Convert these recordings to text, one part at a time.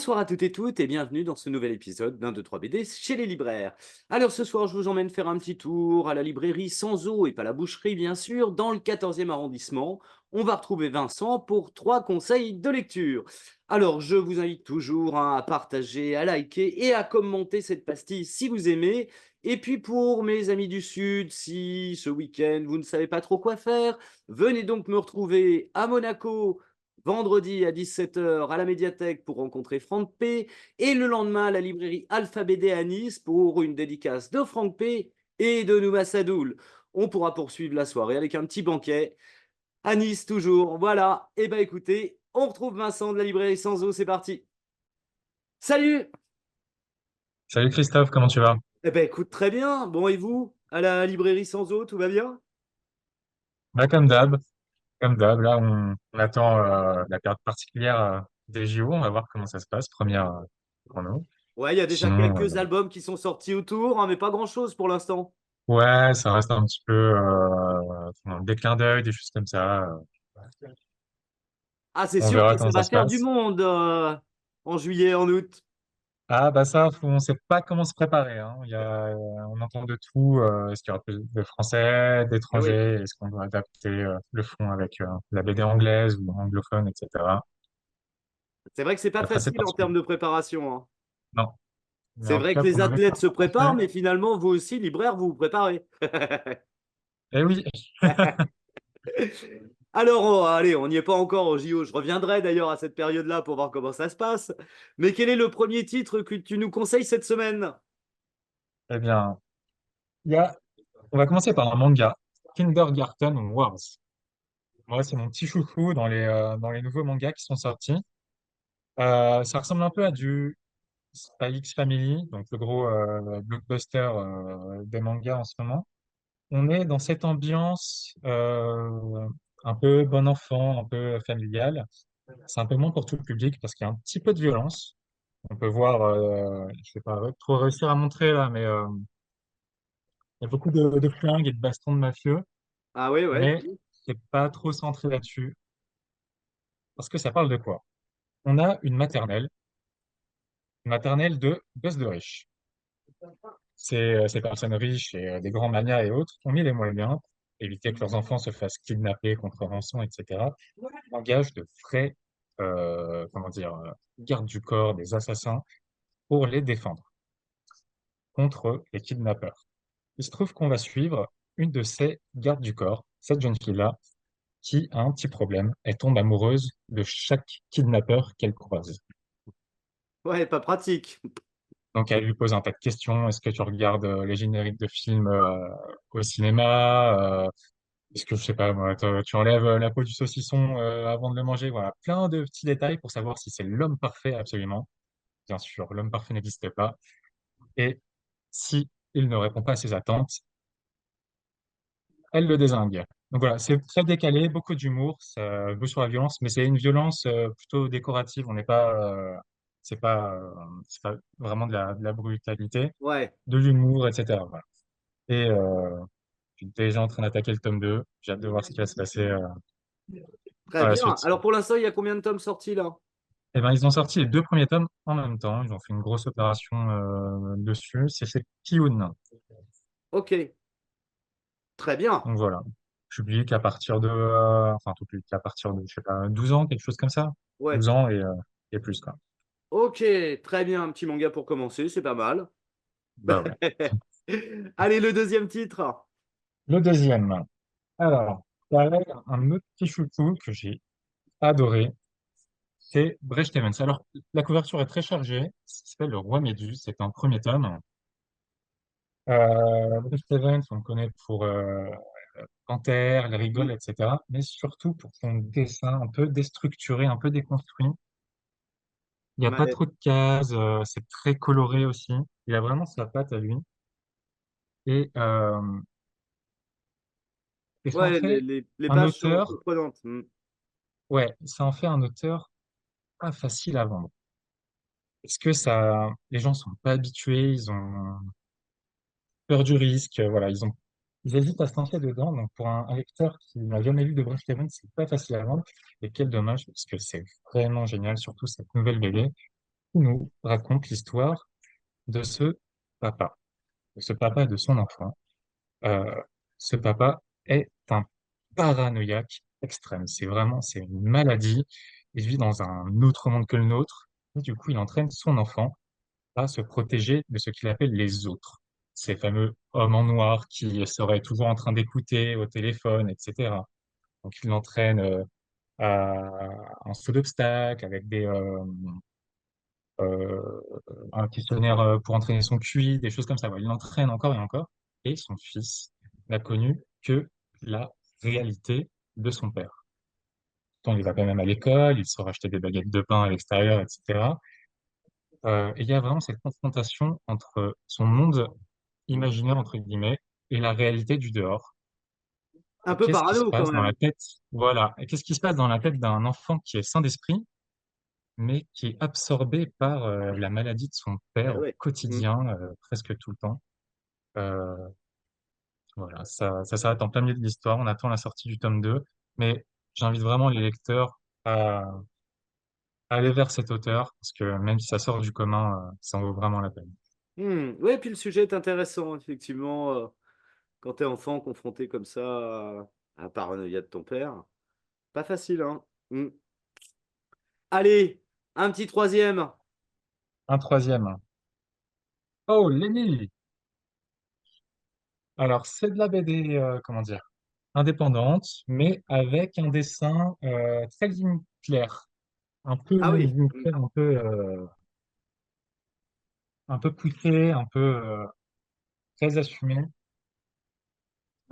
Bonsoir à toutes et toutes et bienvenue dans ce nouvel épisode d'un 2 3 BD chez les libraires. Alors ce soir, je vous emmène faire un petit tour à la librairie Sans Eau et pas la boucherie bien sûr, dans le 14e arrondissement. On va retrouver Vincent pour 3 conseils de lecture. Alors je vous invite toujours hein, à partager, à liker et à commenter cette pastille si vous aimez. Et puis pour mes amis du Sud, si ce week-end vous ne savez pas trop quoi faire, venez donc me retrouver à Monaco vendredi à 17 h à la médiathèque pour rencontrer Franck P. Et le lendemain à la librairie Alpha BD à Nice pour une dédicace de Franck P. et de Nouma Sadoul. On pourra poursuivre la soirée avec un petit banquet à Nice toujours. Voilà. Et ben écoutez, on retrouve Vincent de la librairie Sans Eau. C'est parti. Salut. Salut Christophe, comment tu vas? Eh ben écoute très bien. Bon et vous à la librairie Sans Eau, tout va bien? Bah, comme d'hab, là on attend la période particulière des JO, on va voir comment ça se passe, première pour nous. Ouais, il y a déjà Sinon, quelques albums qui sont sortis autour, hein, mais pas grand-chose pour l'instant. ouais, ça reste un petit peu des clins d'œil, des choses comme ça. Ah, c'est On sûr que verra ça comment ça va se faire du passe. monde en juillet, en août. Ah bah ça, on sait pas comment se préparer, hein. On entend de tout. Est-ce qu'il y aura plus de Français, Eh oui. d'étrangers? Est-ce qu'on doit adapter le fond avec la BD anglaise ou anglophone, etc. C'est vrai que c'est pas C'est assez facile en termes particulier. de préparation, hein. Non, mais C'est en tout vrai que cas les pour nos athlètes lecteurs se préparent, français. mais finalement, vous aussi, libraire, vous vous préparez. Eh oui, Alors, allez, on n'y est pas encore au JO. Je reviendrai d'ailleurs à cette période-là pour voir comment ça se passe. Mais quel est le premier titre que tu nous conseilles cette semaine? eh bien, il y a, on va commencer par un manga, Kindergarten Wars. Moi, c'est mon petit chouchou dans les nouveaux mangas qui sont sortis. Ça ressemble un peu à du Spy X Family, donc le gros blockbuster des mangas en ce moment. On est dans cette ambiance un peu bon enfant, un peu familiale. C'est un peu moins pour tout le public parce qu'il y a un petit peu de violence. On peut voir, je vais pas trop réussir à montrer là, mais il y a beaucoup de flingues et de bastons de mafieux, Ah oui, ouais. mais c'est pas trop centré là-dessus. Parce que ça parle de quoi? On a une maternelle de gosses de riches. Ces personnes riches et des grands manias et autres ont mis les moyens pour éviter que leurs enfants se fassent kidnapper contre rançon, etc. Ils engagent de vrais, comment dire, gardes du corps, des assassins, pour les défendre contre les kidnappeurs. Il se trouve qu'on va suivre une de ces gardes du corps, cette jeune fille-là, qui a un petit problème. Elle tombe amoureuse de chaque kidnappeur qu'elle croise. Ouais, pas pratique. Donc elle lui pose un tas de questions. Est-ce que tu regardes les génériques de films au cinéma? Est-ce que, je sais pas, moi, tu enlèves la peau du saucisson avant de le manger? Voilà, plein de petits détails pour savoir si c'est l'homme parfait absolument. Bien sûr, l'homme parfait n'existe pas. Et si il ne répond pas à ses attentes, elle le dézingue. Donc voilà, c'est très décalé, beaucoup d'humour, ça joue sur la violence, mais c'est une violence plutôt décorative. On n'est pas, c'est pas vraiment de la brutalité, Ouais, de l'humour, etc. Voilà. Et je suis déjà en train d'attaquer le tome 2. J'ai hâte de voir ce qui va se passer très par la bien. suite. Alors pour l'instant, il y a combien de tomes sortis là? Eh ben, ils ont sorti les deux premiers tomes en même temps. Ils ont fait une grosse opération dessus. C'est chez Kiyun. Ok, très bien. Donc voilà. Public à partir de, enfin, tout public à partir de, je sais pas, 12 ans, quelque chose comme ça. Ouais. 12 ans et plus, quoi. Ok, très bien. Un petit manga pour commencer, c'est pas mal. Bah ouais. Allez, le deuxième titre. Le deuxième. Alors, pareil, un autre petit chouchou que j'ai adoré, c'est Brecht Evans. Alors, la couverture est très chargée. Ça s'appelle Le Roi Méduse. C'est un premier tome. Brecht Evans, on le connaît pour Panthère, Elle rigole, Mm. etc. Mais surtout pour son dessin un peu déstructuré, un peu déconstruit. Il n'y a pas Ouais, trop de cases, c'est très coloré aussi. Il a vraiment sa patte à lui. Et, euh, et ça en ouais, fait les un pages sont auteur, surprenantes. Mm. ouais, ça en fait un auteur pas facile à vendre. Parce que ça, les gens sont pas habitués, ils ont peur du risque, voilà, ils hésitent à se lancer dedans. Donc pour un lecteur qui n'a jamais lu de Bret Stephens, c'est pas facile à vendre. Et quel dommage, parce que c'est vraiment génial, surtout cette nouvelle BD. qui nous raconte l'histoire de papa, de ce papa et de son enfant. Euh, Ce papa est un paranoïaque extrême. C'est une maladie. Il vit dans un autre monde que le nôtre. Et du coup, il entraîne son enfant à se protéger de ce qu'il appelle les autres. Ces fameux hommes en noir qui seraient toujours en train d'écouter au téléphone, etc. Donc, il l'entraîne à un saut d'obstacle avec euh, un questionnaire pour entraîner son QI, des choses comme ça. Voilà, il l'entraîne encore et encore. Et son fils n'a connu que la réalité de son père. Donc, il va quand même à l'école, il sort acheter des baguettes de pain à l'extérieur, etc. Et il y a vraiment cette confrontation entre son monde imaginaire, entre guillemets, et la réalité du dehors. Un Et peu qu'est-ce qui se parano quand passe dans la même. tête, voilà, et qu'est-ce qui se passe dans la tête d'un enfant qui est sain d'esprit, mais qui est absorbé par la maladie de son Eh père au ouais. Mm. quotidien, presque tout le temps. Euh, voilà, ça s'arrête en plein milieu de l'histoire. On attend la sortie du tome 2, mais j'invite vraiment les lecteurs à aller vers cet auteur, parce que même si ça sort du commun, ça en vaut vraiment la peine. Ouais, puis le sujet est intéressant, effectivement. Quand t'es enfant, confronté comme ça à la paranoïa de ton père, pas facile, hein. Mm. Allez, un petit troisième. Un troisième. Oh, Lenny! Alors, c'est de la BD, comment dire, indépendante, mais avec un dessin très ligne claire, un peu Ah oui. ligne Mm. claire, un peu poussé, un peu très assumé.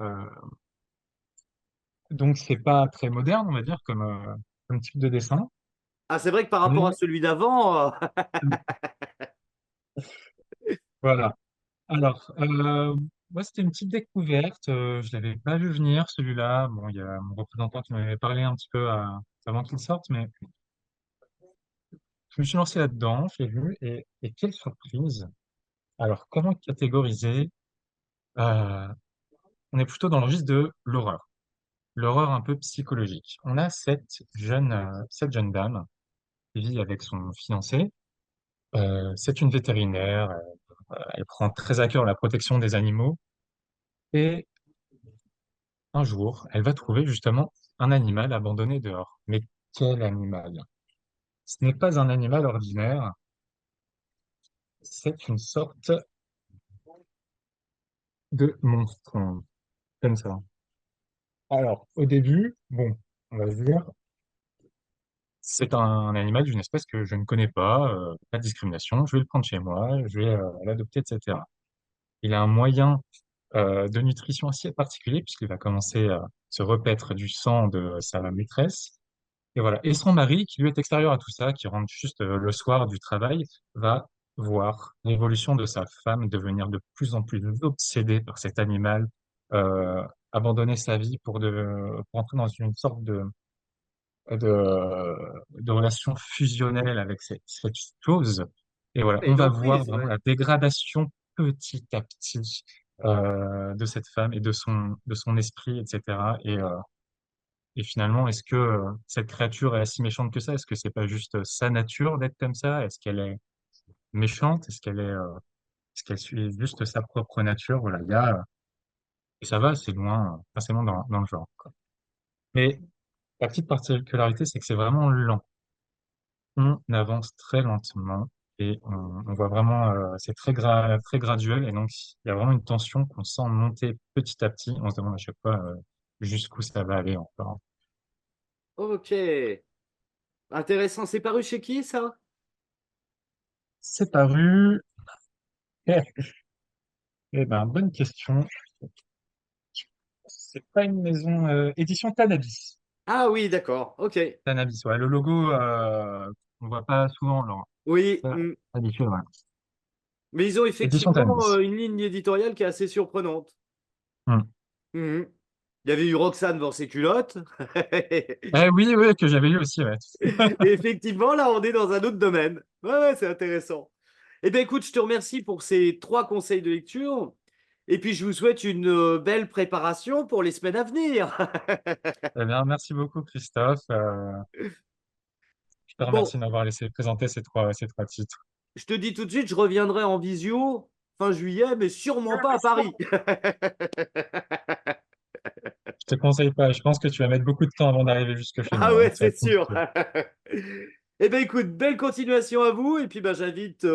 Euh, donc, c'est pas très moderne, on va dire, comme type de dessin. Ah, c'est vrai que par rapport à Mais celui d'avant, voilà. Alors, moi, c'était une petite découverte. Je l'avais pas vu venir, celui-là. Bon, il y a mon représentant qui m'avait parlé un petit peu avant qu'il sorte, mais je me suis lancé là-dedans, je l'ai vu, et quelle surprise. Alors, comment catégoriser? Euh, on est plutôt dans le registre de l'horreur un peu psychologique. On a cette jeune dame qui vit avec son fiancé. C'est une vétérinaire. Elle prend très à cœur la protection des animaux. Et un jour, elle va trouver justement un animal abandonné dehors. Mais quel animal? Ce n'est pas un animal ordinaire, c'est une sorte de monstre, comme ça. Alors, au début, bon, on va se dire, c'est un animal d'une espèce que je ne connais pas de discrimination, je vais le prendre chez moi, je vais l'adopter, etc. Il a un moyen de nutrition assez particulier puisqu'il va commencer à se repaître du sang de sa maîtresse. Et voilà. Et son mari, qui lui est extérieur à tout ça, qui rentre juste le soir du travail, va voir l'évolution de sa femme devenir de plus en plus obsédée par cet animal, euh, abandonner sa vie pour entrer dans une sorte de relation fusionnelle avec cette chose. Et voilà, et on une va voir emprise, vraiment ouais. la dégradation petit à petit de cette femme et de son esprit, etc. Et finalement, est-ce que cette créature est si méchante que ça? Est-ce que c'est pas juste sa nature d'être comme ça? Est-ce qu'elle est méchante? Est-ce qu'elle suit juste sa propre nature? Voilà, et ça va assez loin, assez loin dans le genre, quoi. Mais la petite particularité, c'est que c'est vraiment lent. On avance très lentement et on voit vraiment, c'est très graduel et donc il y a vraiment une tension qu'on sent monter petit à petit. On se demande à chaque fois jusqu'où ça va aller encore. Ok. Intéressant. C'est paru chez qui, ça? C'est paru. Eh ben, bonne question. C'est pas une maison édition Cannabis. Ah oui, d'accord. Ok. Cannabis, ouais. Le logo, on voit pas souvent, alors Oui. ça, Mm. habituel, ouais. Mais ils ont Édition effectivement Cannabis. une ligne éditoriale qui est assez surprenante. Hmm. Mhm. Il y avait eu Roxane dans ses culottes. Eh oui, oui, que j'avais lu aussi, ouais. Et effectivement, là, on est dans un autre domaine. Ouais, ouais, c'est intéressant. Eh bien, écoute, je te remercie pour ces trois conseils de lecture. Et puis, je vous souhaite une belle préparation pour les semaines à venir. Eh bien, merci beaucoup, Christophe. te Bon, remercie de m'avoir laissé présenter ces trois titres. je te dis tout de suite, je reviendrai en visio fin juillet, mais sûrement pas à Paris. Je te conseille pas, je pense que tu vas mettre beaucoup de temps avant d'arriver jusque chez Ah nous, hein. ouais, Ça va c'est être sûr. compliqué. Eh ben écoute, belle continuation à vous. Et puis ben, j'invite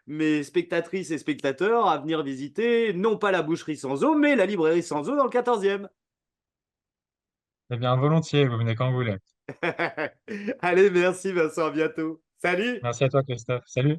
mes spectatrices et spectateurs à venir visiter, non pas la boucherie sans eau, mais la librairie sans eau dans le 14e. Eh bien, volontiers, vous venez quand vous voulez. Allez, merci Vincent, à bientôt. Salut! Merci à toi, Christophe. Salut.